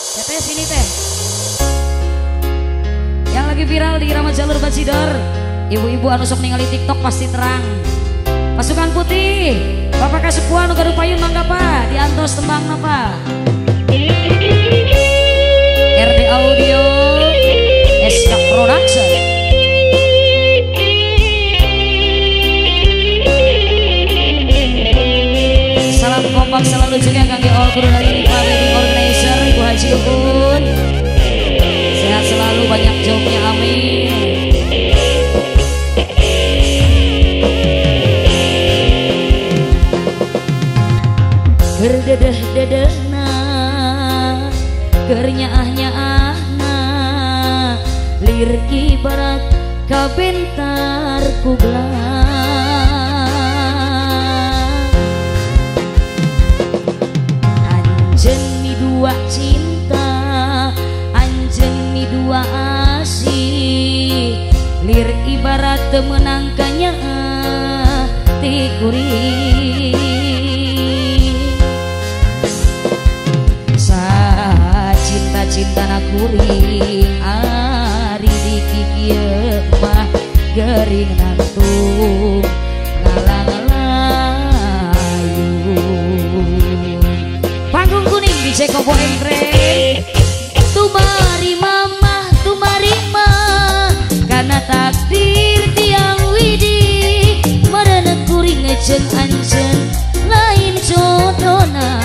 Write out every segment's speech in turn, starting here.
Teteh sini teh. Yang lagi viral di Irama Jalur Bacidor, ibu-ibu anu sok ningali TikTok pasti terang. Pasukan Putih, Bapak Kasepuan Gaduh Payun mangga pa, diantos tembang napa. RD Audio, SK Production. Salam kompak selalu juga kangge all kru dari Riva Wedding Organizer, Ibu Haji Ubun. Sehat selalu, banyak jobnya, amin. Berdedeh-dedehna, kernyaah-nyaahna, lir ibarat kabentar kuglang. Anjeun mi dua cinta, anjeun mi dua asih, lir ibarat temenang kanyaah ti kuring. Cinta na kuring ari di kikieu mah gering nantung ngalang-layu. Panggung kuning di Ceko Boemre. Tumari mama, tumari ma, karena takdir tiang widi, marana kuring ngejeng anjen lain jodona.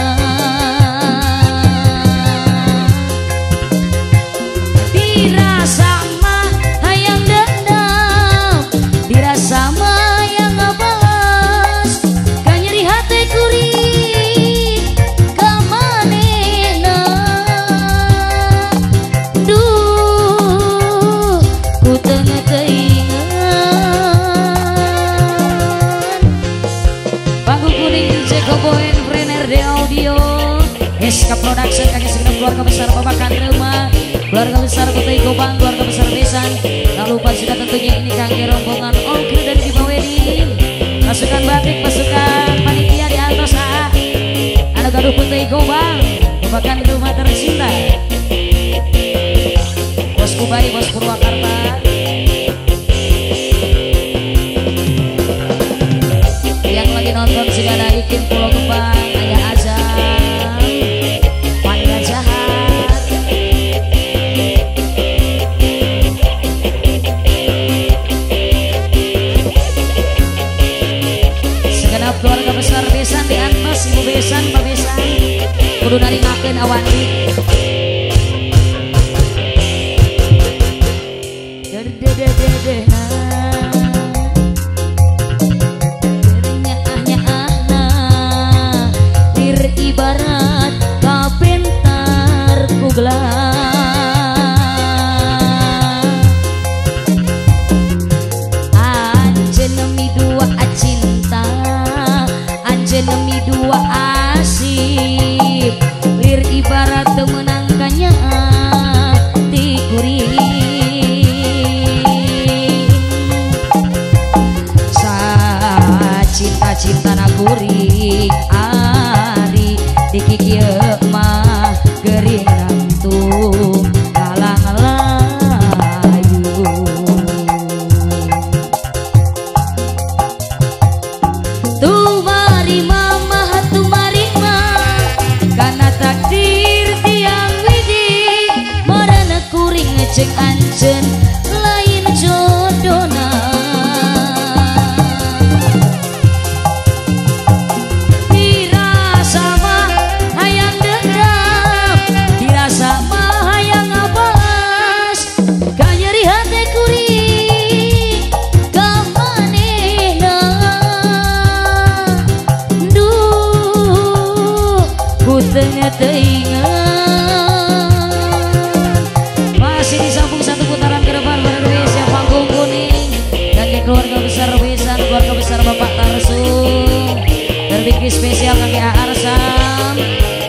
SK Production, kaki segenap keluarga besar Bapak Kanrema, keluarga besar Kota Igobang, keluarga besar Besan. Tak lupa juga tentunya ini kaki rombongan all crew dari Riva Wedding, pasukan batik, pasukan panitia di atas AA, anak gaduh Kota Igobang, Bapak Kanrema tercinta, Bos Kubai, Bos Purwakarta. Yang lagi nonton juga ada Ikin Pulau Gebang, Ayah Azam, keluarga besar Besan di atas, Ibu Besan, Pak Besan, kudu naringakeun awani. Derdedededehna, kernyaah-nyaahna, lir ibarat kabentar kuglang. Demi dua asih, lir ibarat temenang kanyaah ti kuring. Sa cinta-cinta na kuring ari di kikieu mah gering nantung ngalang-layu. Cek anjen lain jodona. Dirasa mah hayang dendam, dirasa mah hayang ngabas, kanyeri hati kuring kamanehna. Duh, ku teu teingat. Masih disambung satu putaran ke depan pada Indonesia panggung kuning kaki keluarga besar Besan, keluarga besar Bapak Tarsum, terbiki spesial kaki Arsam,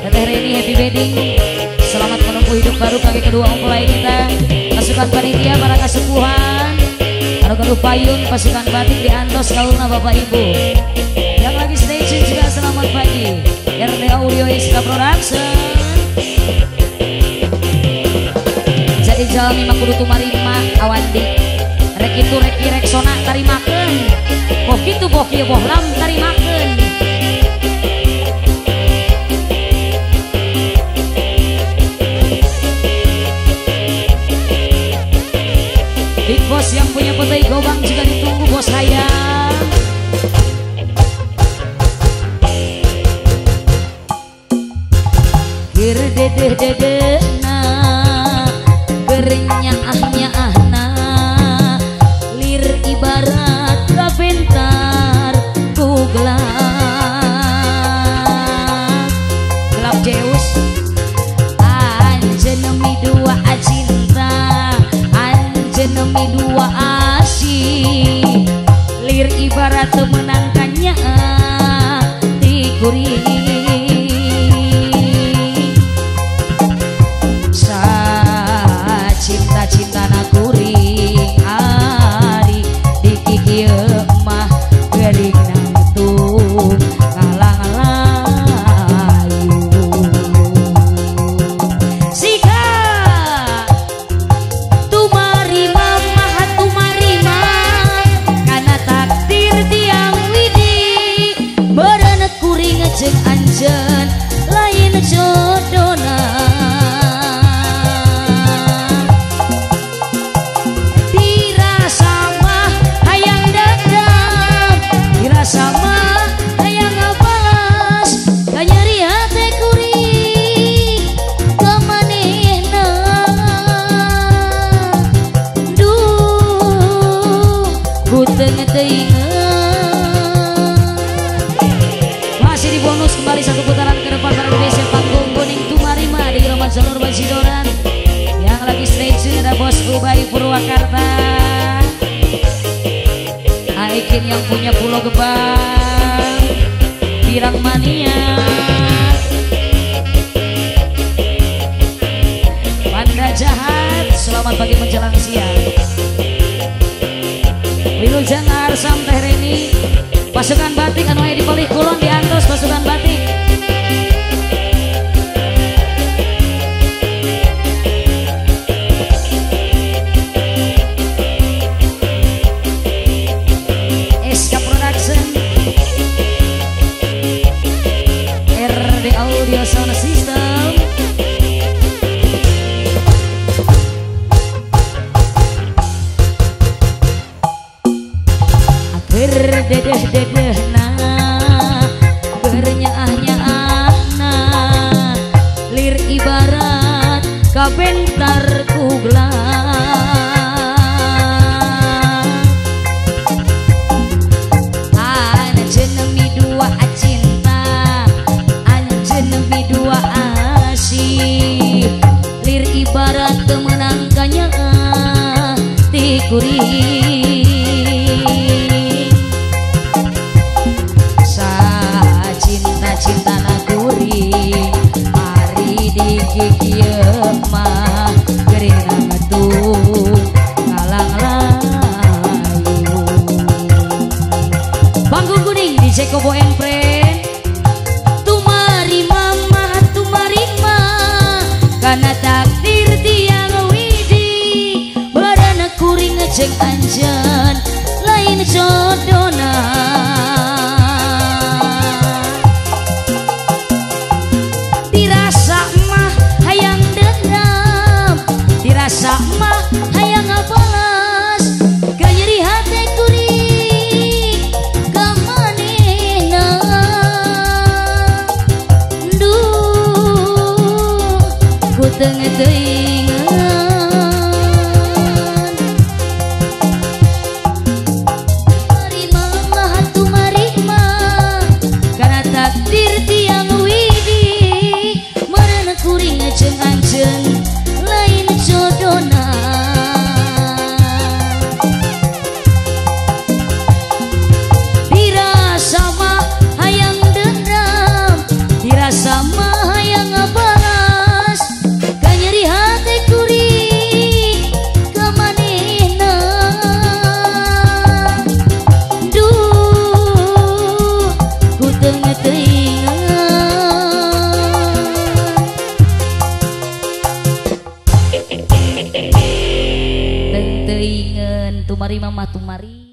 Teteh Reni happy wedding, selamat menempuh hidup baru kaki kedua mempelai kita, pasukan panitia para kasepuhan, anak gaduh payun, pasukan batik di antos kaulna Bapak Ibu, yang lagi stay tune juga selamat pagi. RD Audio SK Production. spesial mimah kudu tumarima awandi rek itu rek sona tarimakeun boh kitu boh kieu boh lam tarimakeun Big Boss yang punya petai gobang juga ditunggu bos hayang. Ger dedeh na gernya ahna lir ibarat kabentar ku gelap Zeus anjenemi dua cinta anjenemi dua asih lir ibarat menangkannya dikuring cinta na kuring ari diki kieu mah geuring nangtung ngalang-layu sika tumarima mah tumarima kana takdir tiang widi beureuneuk kuring jeung anjeun lain jodona sama hayang ngabalas kanyeri hate kuring kemanehna duh kuteung teuing masih di bonus kembali satu putaran ke depan para Indonesia panggung kuning tumarima di Roman Salur Bajidoran yang lagi stay tune ada Bos Ubay Purwakarta Aikin yang punya Pulau Gebang Pirang Mania Panda Jahat selamat pagi menjelang siang Wilujeng Arsam Teh Reni pasukan batik anu aya di Balik Kulon diantos pasukan batik Audio Sound System berdedeh na bernyaah na lir ibarat kabentar ku gelang anjenemi dua cinta anjenemi dua asih lir ibarat kemenangkannya dikuring cinta na kuring ari diki kieu mah geuring nangtung ngalang-layu panggung kuning di Ceko Boen Friend tumarima mah tumarima kana takdir tiang widi beureuneuk kuring jeung anjeun lain jodona sama hayang ngabalas kanyeri hate kuring kamanehna duh kuteung teuingan marima mah tumarima kana takdir tiang widi meureuneuk kuring jeung anjeun lain jodona dirasa mah hayang dendam dirasa mah hayang ngabalas kanyeri hate kuring kamanehna duh kuteung teuingan Teu ingen tumari mama tumari